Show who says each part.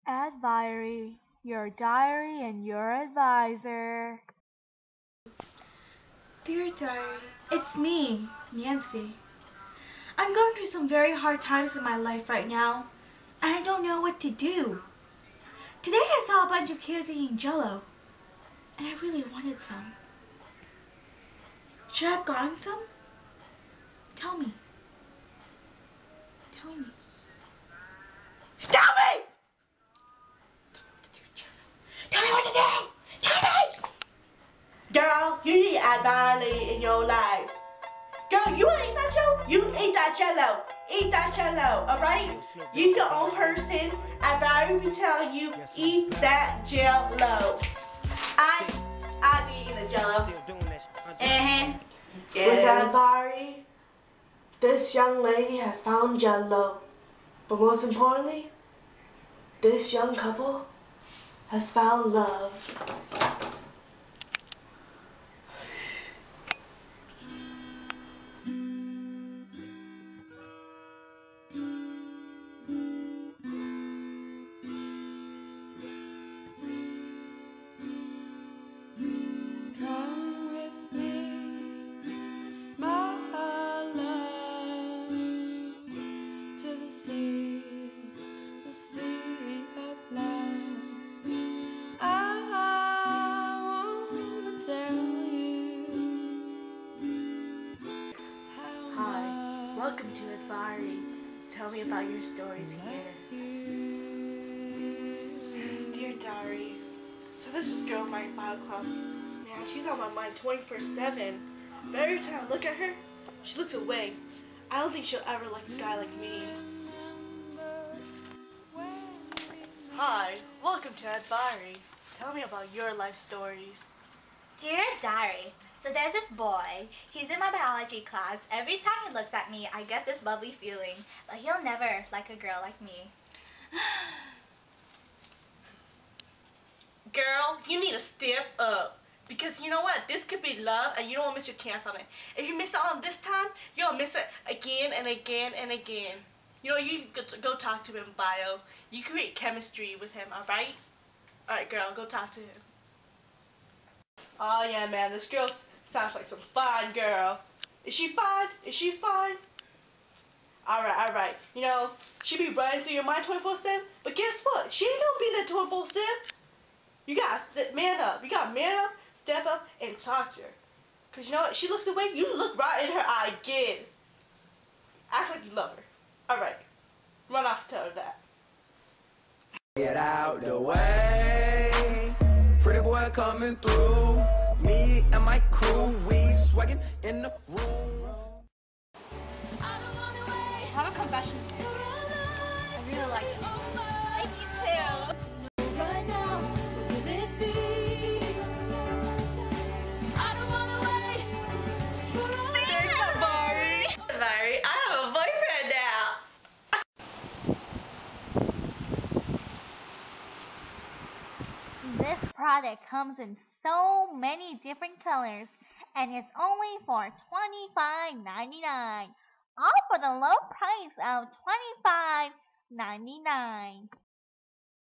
Speaker 1: Adviary, your diary and your advisor.
Speaker 2: Dear Diary, it's me, Nancy. I'm going through some very hard times in my life right now, and I don't know what to do. Today I saw a bunch of kids eating Jell-O, and I really wanted some. Should I have gotten some? Tell me. Tell me. Tell me! Tell me what to do! Tell me! Girl, you need Adviary in your life. Girl, you ain't that Jell-O? You eat that Jell-O. Eat that Jell-O, alright? You your own person. Adviary be telling you, eat that Jell-O. I'll be eating the Jell-O. With Adviary, this young lady has found Jell-O. But most importantly, this young couple has found love. Welcome to Adviary. Tell me about your stories here. Dear Diary, so there's this girl in my bio class. Man, she's on my mind 24/7. But every time I look at her, she looks away. I don't think she'll ever like a guy like me. Hi, welcome to Adviary. Tell me about your life stories.
Speaker 3: Dear Diary, so there's this boy. He's in my biology class. Every time he looks at me, I get this bubbly feeling that he'll never like a girl like me.
Speaker 2: Girl, you need to step up. Because you know what? This could be love and you don't want to miss your chance on it. If you miss it on this time, you're going to miss it again and again and again. You know, you go talk to him, bio. You create chemistry with him, alright? Alright, girl, go talk to him. Oh yeah, man, this girl sounds like some fine girl. Is she fine? Is she fine? Alright. You know, she be running through your mind 24/7, but guess what? She ain't gonna be there 24/7. You gotta man up. You gotta man up, step up, and talk to her. Cause you know what? She looks away, you look right in her eye again. Act like you love her. Alright. Run off and tell her that.
Speaker 4: Get out the way. Pretty boy coming through. Me and my crew, we swaggin' in the room.
Speaker 3: I have a confession to make. I really like you. I like you too.
Speaker 5: Right now, will it be? I don't wanna wait.
Speaker 3: Thanks, Adviary.
Speaker 2: Adviary, I have a boyfriend now.
Speaker 1: This product comes in so many different colors and it's only for $25.99. All for the low price of $25.99.